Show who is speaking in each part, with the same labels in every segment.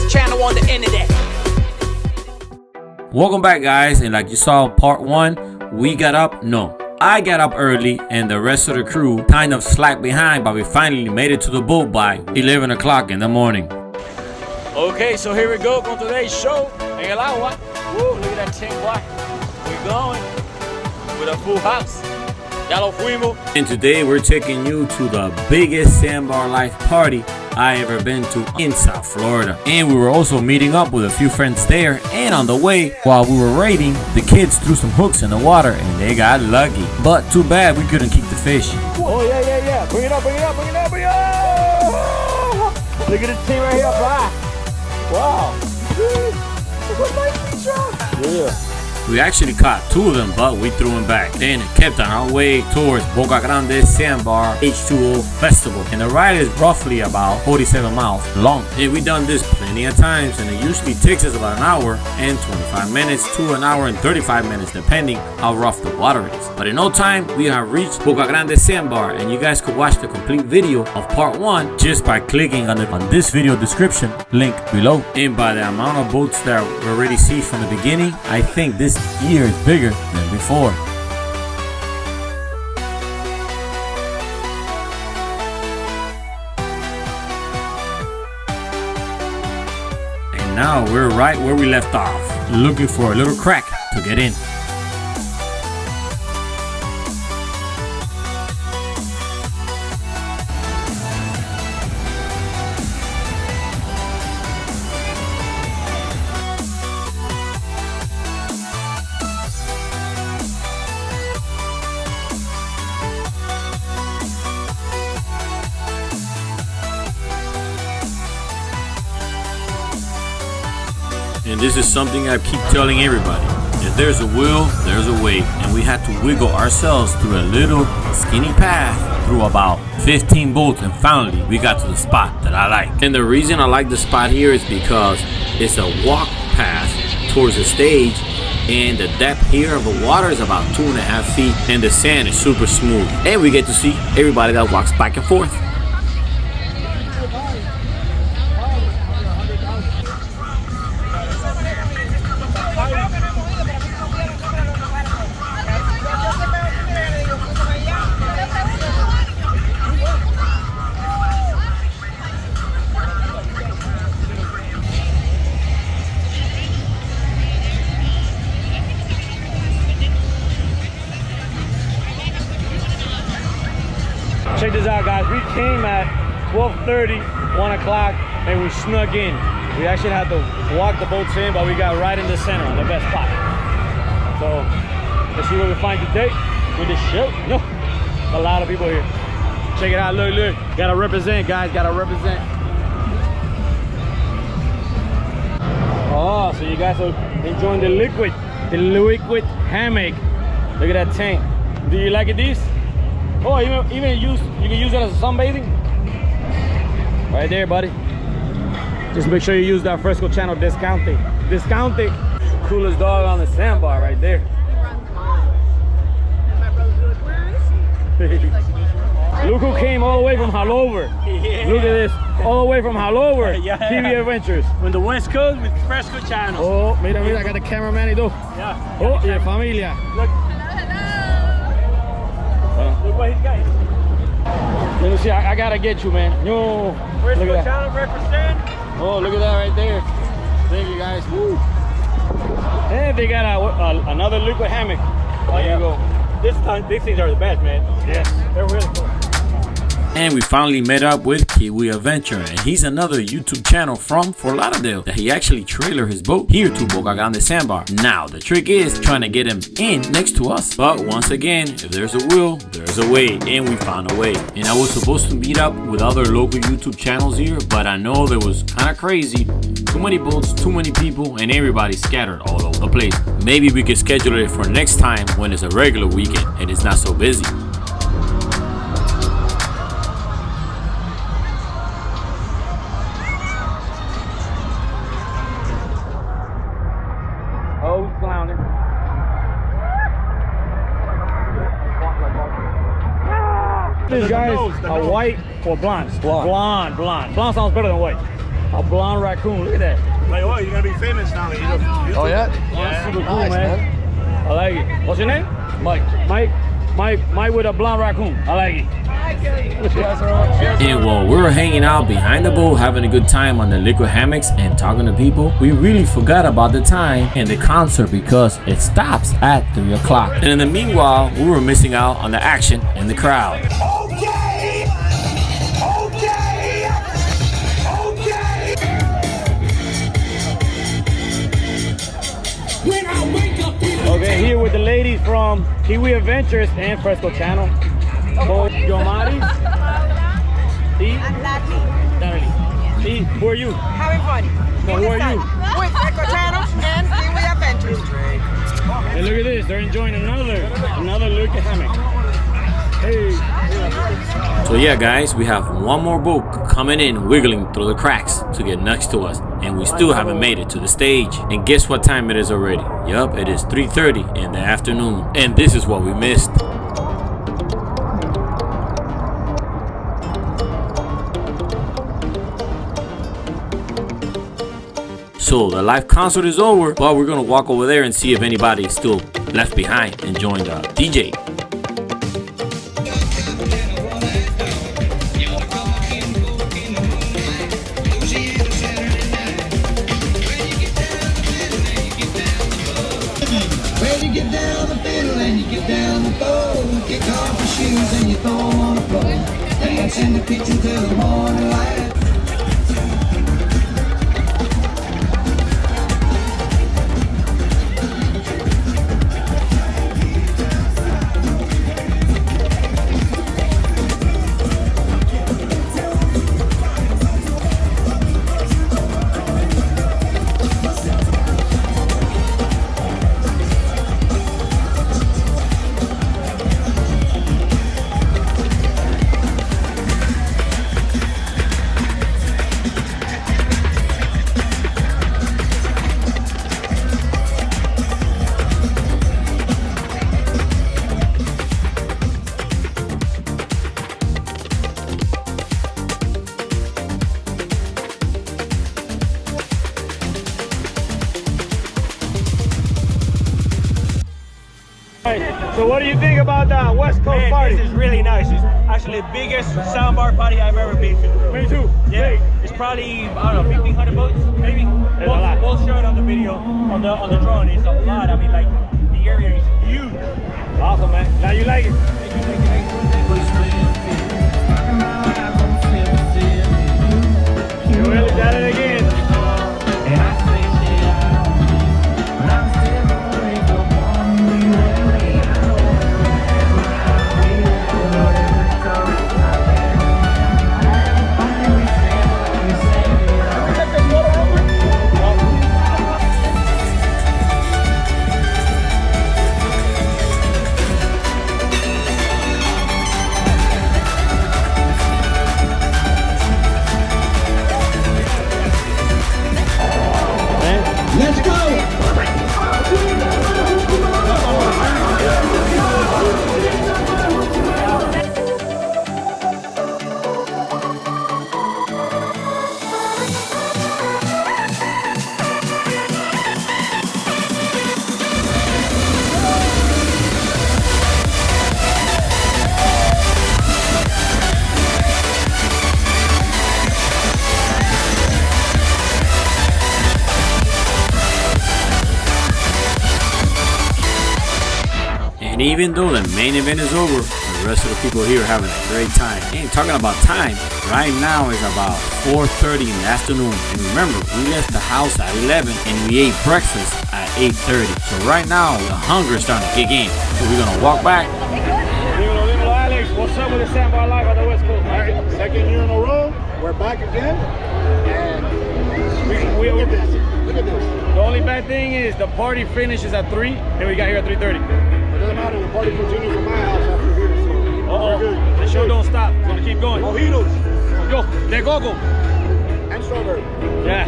Speaker 1: Channel on the internet.
Speaker 2: Welcome back, guys, and like you saw part 1, we got up, I got up early and the rest of the crew kind of slacked behind, but we finally made it to the boat by 11 o'clock in the morning.
Speaker 3: Okay, so here we go con today's show en el agua. Woo, look at that tank, boy. We're going with a full house. Ya lo fuimos.
Speaker 2: And today we're taking you to the biggest sandbar life party I ever been to in South Florida. And we were also meeting up with a few friends there, and on the way, while we were raiding, the kids threw some hooks in the water and they got lucky. But too bad we couldn't keep the fish.
Speaker 3: Oh yeah. Bring it up. Look at this team right here, fly. Wow. Look what nice shot. Yeah.
Speaker 2: We actually caught 2 of them, but we threw them back. Then kept on our way towards Boca Grande Sandbar h2o Festival. And the ride is roughly about 47 miles long. And we've done this plenty of times, and it usually takes us about an hour and 25 minutes to an hour and 35 minutes, depending how rough the water is. But in no time, we have reached Boca Grande Sandbar, and you guys could watch the complete video of part 1 just by clicking on this video description link below. And by the amount of boats that we already see from the beginning, I think this year is bigger than before. And now we're right where we left off, looking for a little crack to get in. And this is something I keep telling everybody. If there's a will, there's a way. And we had to wiggle ourselves through a little skinny path through about 15 boats, and finally we got to the spot that I like. And the reason I like the spot here is because it's a walk path towards the stage, and the depth here of the water is about 2.5 feet, and the sand is super smooth. And we get to see everybody that walks back and forth.
Speaker 3: Check this out, guys. We came at 12:30, 1 o'clock, and we snuck in. We actually had to walk the boats in, but we got right in the center, the best spot. So let's see what we find today with this show. No, a lot of people here. Check it out. Look. Gotta represent, guys. Gotta represent. Oh, so you guys are enjoying the liquid hammock. Look at that tank. Do you like it, these? Oh, you can use it as a sunbathing. Right there, buddy. Just make sure you use that Fresco Channel discount. Coolest dog on the sandbar right there. Look who came all the way from Haulover. Yeah. Look at this, all the way from Haulover. Yeah. TV Adventures.
Speaker 4: On the West Coast with Fresco Channel.
Speaker 3: Oh, mira, I got the cameraman.
Speaker 4: Yeah.
Speaker 3: Oh, yeah, familia.
Speaker 4: Look. Look what he's got.
Speaker 3: Let me see, I gotta get you, man. Yo,
Speaker 4: Fresco Channel represent.
Speaker 3: Oh, look at that right there. Thank you, guys. Woo. And they got another liquid hammock. There you go.
Speaker 4: These things are the best, man.
Speaker 3: Yes.
Speaker 4: They're really cool.
Speaker 2: And we finally met up with Kiwi Adventure, and he's another YouTube channel from Fort Lauderdale that he actually trailered his boat here to Boca Grande Sandbar. Now the trick is trying to get him in next to us, but once again, if there's a will, there's a way, and we found a way. And I was supposed to meet up with other local YouTube channels here, but I know that was kind of crazy. Too many boats, too many people, and everybody scattered all over the place. Maybe we could schedule it for next time when it's a regular weekend and it's not so busy.
Speaker 3: Oh, clowning. This guy is a white or blonde? Blonde. Blonde sounds better than white. A blonde raccoon. Look at that.
Speaker 4: Like, oh, you're gonna be famous now.
Speaker 1: Oh yeah?
Speaker 3: That's super cool,
Speaker 1: Nice,
Speaker 3: man. I like it. What's your name?
Speaker 1: Mike.
Speaker 3: Mike with a blonde raccoon. I like it.
Speaker 2: And while we were hanging out behind the boat having a good time on the liquid hammocks and talking to people, we really forgot about the time and the concert because it stops at 3 o'clock. And in the meanwhile, we were missing out on the action and the crowd.
Speaker 3: Okay, here with the ladies from Kiwi Adventures and Fresco Channel. Both Yomaris.
Speaker 5: I'm Natalie.
Speaker 3: Who are you?
Speaker 5: Having fun.
Speaker 3: No, who are you?
Speaker 5: With Fresco Channel and Kiwi Adventures.
Speaker 3: And look at this, they're enjoying another look at hammock. Hey.
Speaker 2: So yeah guys, we have one more boat coming in, wiggling through the cracks to get next to us, and we still haven't made it to the stage. And guess what time it is already? Yup, it is 3:30 in the afternoon, and this is what we missed. So the live concert is over, but we're gonna walk over there and see if anybody is still left behind and join the DJ.
Speaker 6: Well, you get down the fiddle and you get down the bow. Kick off your shoes and you throw them on the floor. Dance in the kitchen till the morning light.
Speaker 3: So what do you think about that West Coast
Speaker 4: Man,
Speaker 3: party?
Speaker 4: this is really nice. It's actually the biggest soundbar party I've ever been to.
Speaker 3: Me too.
Speaker 4: Yeah,
Speaker 3: Big.
Speaker 4: it's probably, I don't know, 1,500 boats, maybe.
Speaker 3: a lot.
Speaker 4: We'll show it on the video, on the drone. It's a lot. I mean, like, the area is huge.
Speaker 3: Awesome, man. Now you like it? You really got it again.
Speaker 6: Let's go!
Speaker 2: And even though the main event is over, the rest of the people here are having a great time. And talking about time, right now is about 4:30 in the afternoon. And remember, we left the house at 11 and we ate breakfast at 8:30. So right now, the hunger is starting to kick in. So we're gonna walk back.
Speaker 3: Dímelo, Alex. What's up with the Sandbar Live on the West Coast?
Speaker 1: All right, second year in a row, we're back again. And look at this. Look at this.
Speaker 3: The only bad thing is the party finishes at 3 and we got here at 3:30.
Speaker 1: It doesn't matter, the party continues from my house after here. So we're good.
Speaker 3: The show don't stop. It's gonna keep going.
Speaker 1: Mojitos
Speaker 3: Yo, de coco.
Speaker 1: and strawberry.
Speaker 3: Yeah.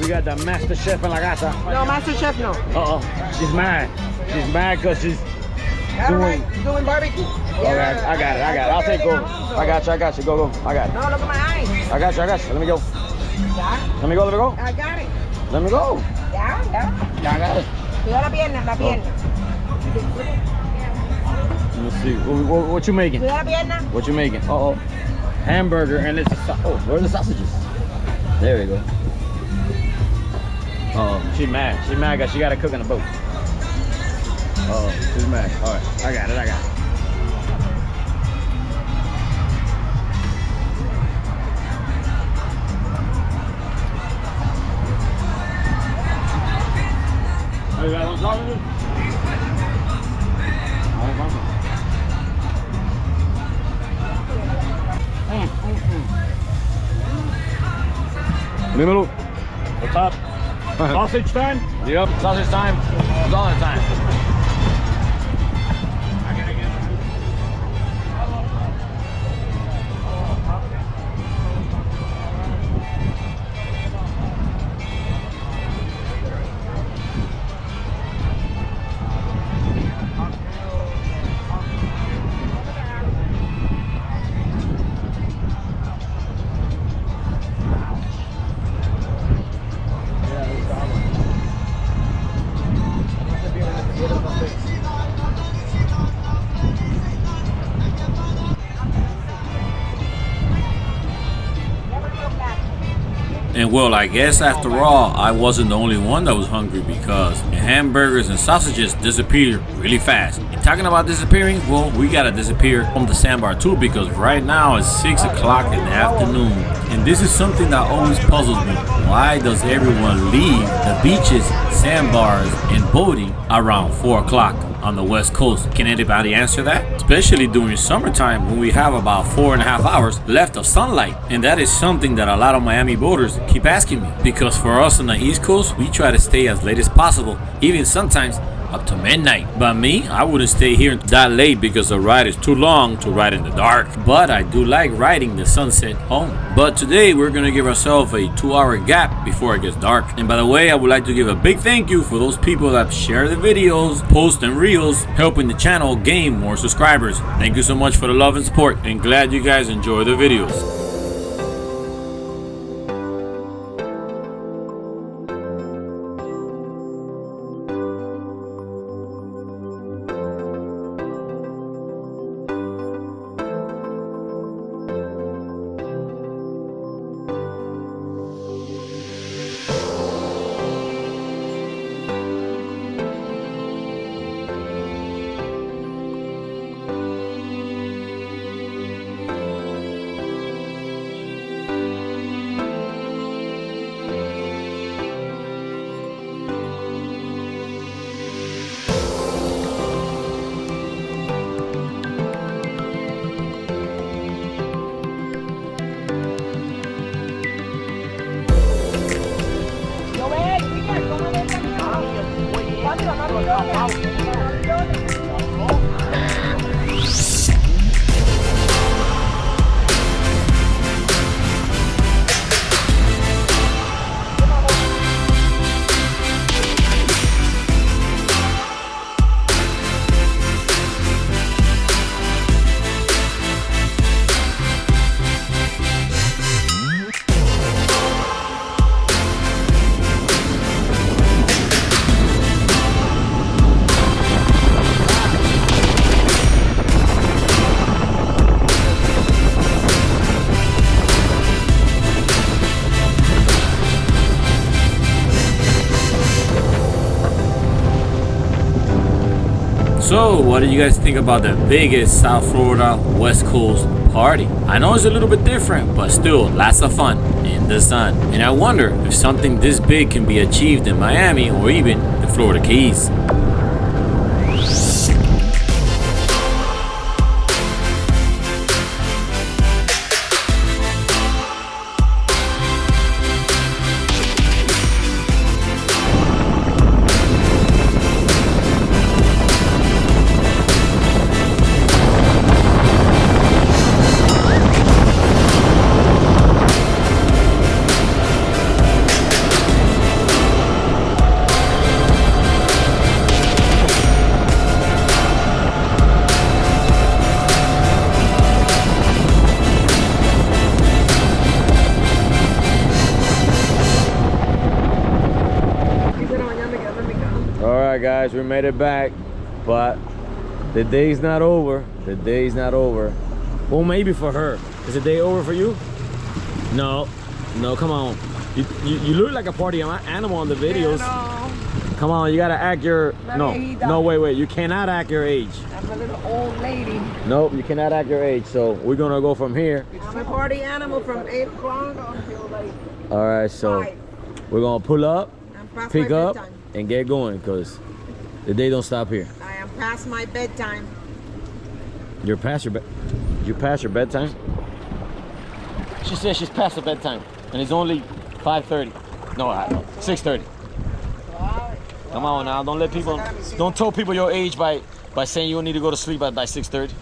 Speaker 3: We got the master chef in la casa.
Speaker 5: No, Master Chef, no.
Speaker 3: Uh-oh, she's mad. She's mad because she's
Speaker 5: Doing barbecue.
Speaker 3: Okay, I got it. I'll take over. I got you. Go. I got it.
Speaker 5: No, look at my eyes.
Speaker 3: I got you. Let me go.
Speaker 5: Ya.
Speaker 3: Let me go.
Speaker 5: I got it.
Speaker 3: Let me go.
Speaker 5: Ya.
Speaker 3: Yeah, I got it.
Speaker 5: Cuida la pierna.
Speaker 3: Let me see. What you making?
Speaker 5: Cuida la pierna.
Speaker 3: What you making? Uh-oh. Hamburger and it's where are the sausages? There we go. Uh-oh. She's mad because she got to cook in the boat. Uh-oh. She's mad. All right. I got it. You got one sausage? Dímelo.
Speaker 1: What's up? Sausage time?
Speaker 3: Yep, sausage time. It's all the time.
Speaker 2: And well, I guess after all, I wasn't the only one that was hungry because the hamburgers and sausages disappeared really fast. And talking about disappearing, well, we gotta disappear from the sandbar too because right now it's 6 o'clock in the afternoon. And this is something that always puzzles me. Why does everyone leave the beaches, sandbars, and boating around 4 o'clock on the West Coast? Can anybody answer that? Especially during summertime when we have about 4.5 hours left of sunlight. And that is something that a lot of Miami boaters keep asking me. Because for us on the East Coast, we try to stay as late as possible, even sometimes up to midnight. But me, I wouldn't stay here that late because the ride is too long to ride in the dark. But I do like riding the sunset home. But today we're gonna give ourselves a 2-hour gap before it gets dark. And by the way, I would like to give a big thank you for those people that share the videos, post and reels, helping the channel gain more subscribers. Thank you so much for the love and support, and glad you guys enjoy the videos. So, what do you guys think about the biggest South Florida West Coast party? I know it's a little bit different, but still lots of fun in the sun. And I wonder if something this big can be achieved in Miami or even the Florida Keys. guys, we made it back, but the day's not over. The day's not over. Well, maybe for her. Is the day over for you? No, no, come on. You look like a party animal on the videos. Come on, you gotta act your, no, wait, you cannot act your age.
Speaker 5: I'm a little old lady.
Speaker 2: Nope, you cannot act your age. So we're gonna go from here.
Speaker 5: I'm a party animal from 8 o'clock until like
Speaker 2: All right, so
Speaker 5: 5.
Speaker 2: we're gonna pull up,
Speaker 5: I'm past
Speaker 2: pick
Speaker 5: my
Speaker 2: up,
Speaker 5: bedtime.
Speaker 2: and get going, because the day don't stop here.
Speaker 5: I am past my bedtime.
Speaker 2: You're past your bedtime? She says she's past her bedtime, and it's only 5:30. No, 6:30. Come on now, don't tell people your age by saying you need to go to sleep by 6:30.